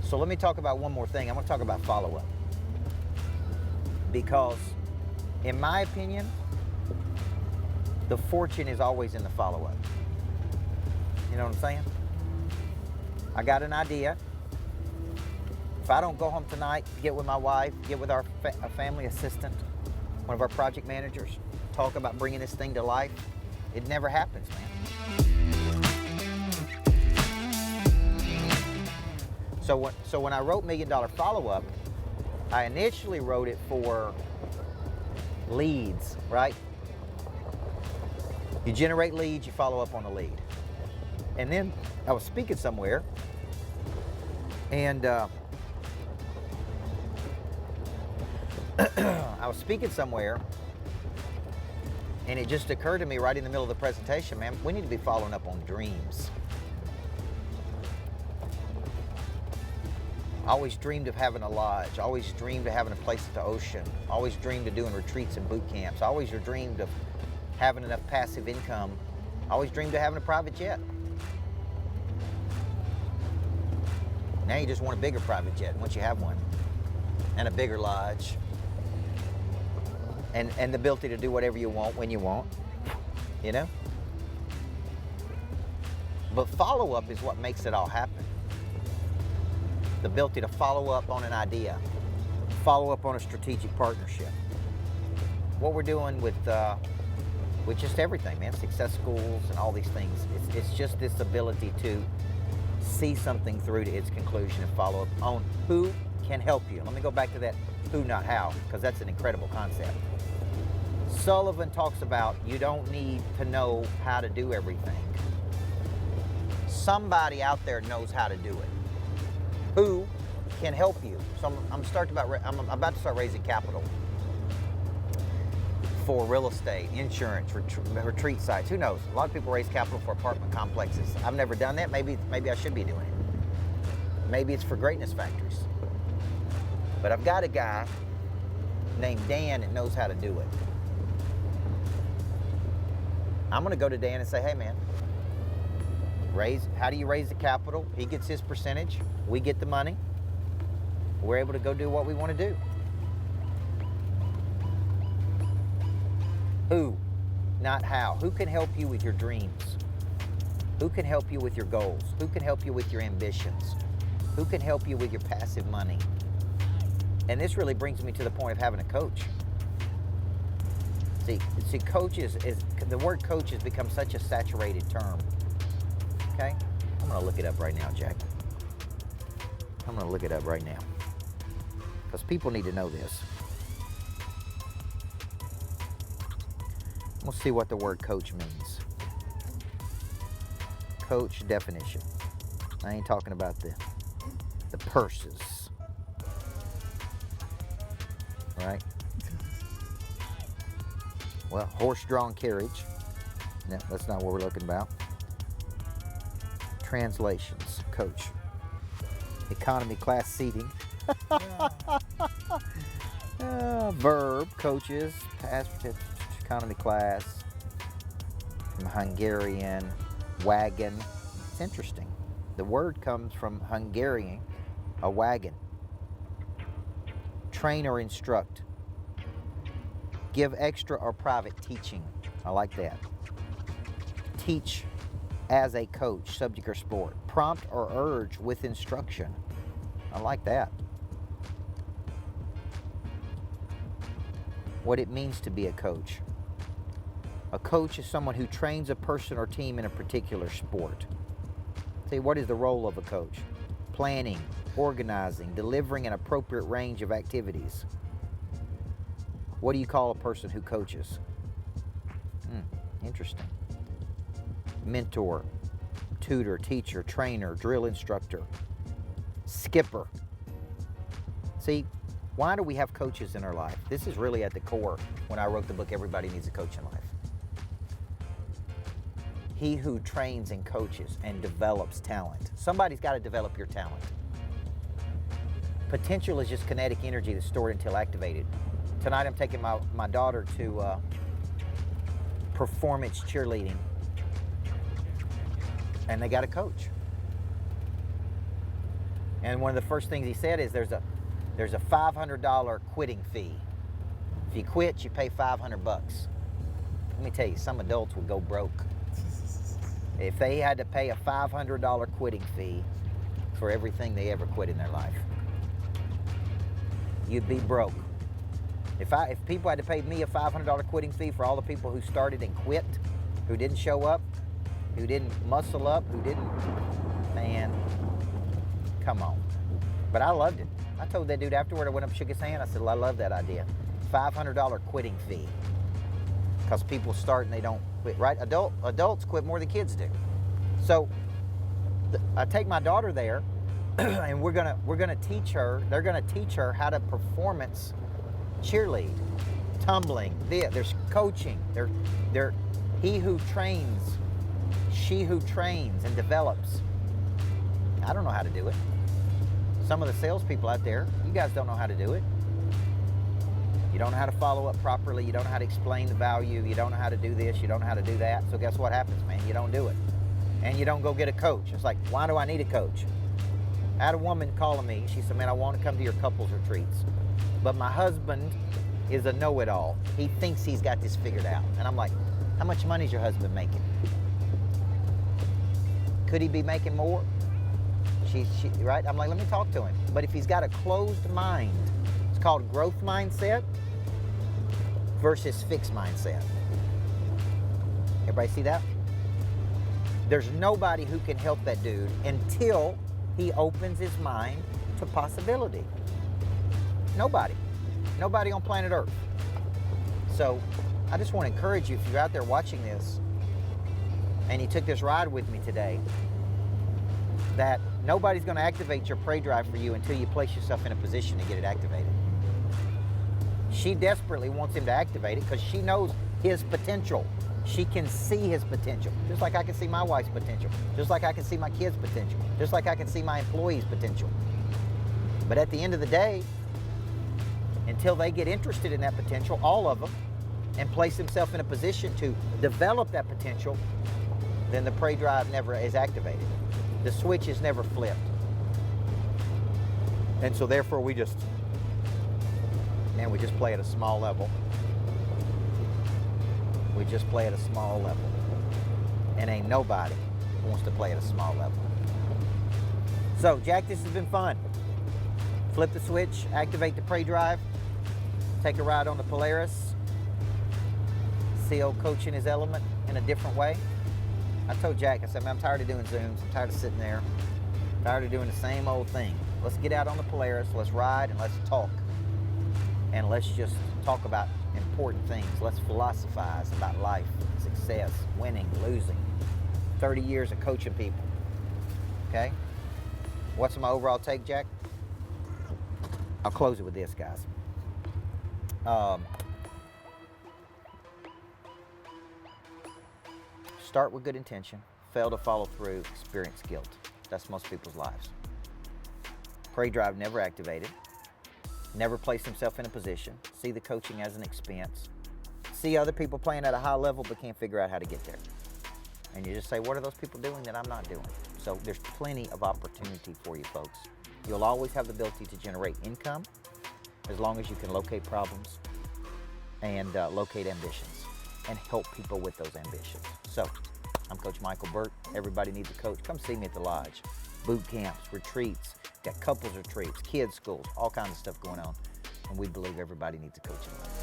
So let me talk about one more thing. I'm going to talk about follow-up. Because in my opinion, the fortune is always in the follow-up. You know what I'm saying? I got an idea. If I don't go home tonight, get with my wife, get with our family assistant, one of our project managers, talk about bringing this thing to life, it never happens, man. So when I wrote $1 Million Follow-Up, I initially wrote it for leads, right? You generate leads, you follow up on a lead. And then I was speaking somewhere, and and it just occurred to me right in the middle of the presentation, man, we need to be following up on dreams. I always dreamed of having a lodge. I always dreamed of having a place at the ocean. I always dreamed of doing retreats and boot camps. I always dreamed of having enough passive income. I always dreamed of having a private jet. Now you just want a bigger private jet once you have one, and a bigger lodge, and the ability to do whatever you want when you want, you know? But follow-up is what makes it all happen. The ability to follow up on an idea, follow up on a strategic partnership. What we're doing with just everything, man, success schools and all these things, it's just this ability to see something through to its conclusion and follow up on who can help you. Let me go back to that who, not how, because that's an incredible concept. Sullivan talks about you don't need to know how to do everything. Somebody out there knows how to do it. Who can help you? So I'm about to start raising capital for real estate, insurance, retreat sites. Who knows? A lot of people raise capital for apartment complexes. I've never done that. Maybe I should be doing it. Maybe it's for greatness factories. But I've got a guy named Dan that knows how to do it. I'm going to go to Dan and say, hey, man, how do you raise the capital? He gets his percentage. We get the money. We're able to go do what we want to do. Who, not how. Who can help you with your dreams? Who can help you with your goals? Who can help you with your ambitions? Who can help you with your passive money? And this really brings me to the point of having a coach. See, coach is the word coach has become such a saturated term. Okay? I'm going to look it up right now, Jack. I'm going to look it up right now. Because people need to know this. We'll see what the word coach means. Coach definition. I ain't talking about the purses. Right? Well, horse-drawn carriage. No, that's not what we're looking about. Translations. Coach. Economy class seating. Verb. Coaches. Past economy class. From Hungarian. Wagon. It's interesting. The word comes from Hungarian. A wagon. Train or instruct. Give extra or private teaching. I like that. Teach as a coach, subject or sport. Prompt or urge with instruction. I like that. What it means to be a coach. A coach is someone who trains a person or team in a particular sport. See, what is the role of a coach? Planning, organizing, delivering an appropriate range of activities. What do you call a person who coaches? Interesting. Mentor, tutor, teacher, trainer, drill instructor, skipper. See, why do we have coaches in our life? This is really at the core when I wrote the book, Everybody Needs a Coach in Life. He who trains and coaches and develops talent. Somebody's got to develop your talent. Potential is just kinetic energy that's stored until activated. Tonight I'm taking my daughter to performance cheerleading. And they got a coach. And one of the first things he said is there's a $500 quitting fee. If you quit, you pay $500. Let me tell you, some adults would go broke if they had to pay a $500 quitting fee for everything they ever quit in their life. You'd be broke. If people had to pay me a $500 quitting fee for all the people who started and quit, who didn't show up, who didn't muscle up, man, come on. But I loved it. I told that dude afterward, I went up and shook his hand. I said, well, I love that idea. $500 quitting fee. Because people start and they don't quit, right? Adults quit more than kids do. So I take my daughter there, and we're gonna teach her. They're gonna teach her how to performance cheerlead, tumbling. There's coaching. They're he who trains, she who trains and develops. I don't know how to do it. Some of the salespeople out there, you guys don't know how to do it. You don't know how to follow up properly. You don't know how to explain the value. You don't know how to do this. You don't know how to do that. So guess what happens, man? You don't do it. And you don't go get a coach. It's like, why do I need a coach? I had a woman calling me. She said, man, I want to come to your couples retreats, but my husband is a know-it-all. He thinks he's got this figured out. And I'm like, how much money is your husband making? Could he be making more? Right? I'm like, let me talk to him. But if he's got a closed mind, it's called growth mindset versus fixed mindset. Everybody see that? There's nobody who can help that dude until he opens his mind to possibility. Nobody. Nobody on planet Earth. So I just want to encourage you, if you're out there watching this and you took this ride with me today, that nobody's going to activate your prey drive for you until you place yourself in a position to get it activated. She desperately wants him to activate it because she knows his potential. She can see his potential, just like I can see my wife's potential, just like I can see my kids' potential, just like I can see my employees' potential. But at the end of the day, until they get interested in that potential, all of them, and place themselves in a position to develop that potential, then the prey drive never is activated. The switch is never flipped. And so therefore we just play at a small level. We just play at a small level. And ain't nobody wants to play at a small level. So, Jack, this has been fun. Flip the switch, activate the prey drive, take a ride on the Polaris, see old Coach in his element in a different way. I told Jack, I said, man, I'm tired of doing Zooms. I'm tired of sitting there. I'm tired of doing the same old thing. Let's get out on the Polaris, let's ride, and let's talk. And let's just talk about important things. Let's philosophize about life, success, winning, losing. 30 years of coaching people. Okay? What's my overall take, Jack? I'll close it with this, guys. Start with good intention, fail to follow through, experience guilt. That's most people's lives. Prey drive never activated. Never place himself in a position. See the coaching as an expense. See other people playing at a high level but can't figure out how to get there. And you just say, what are those people doing that I'm not doing? So there's plenty of opportunity for you folks. You'll always have the ability to generate income as long as you can locate problems and locate ambitions and help people with those ambitions. So I'm Coach Micheal Burt. Everybody needs a coach. Come see me at the lodge. Boot camps, retreats, got couples retreats, kids schools, all kinds of stuff going on. And we believe everybody needs a coach in life.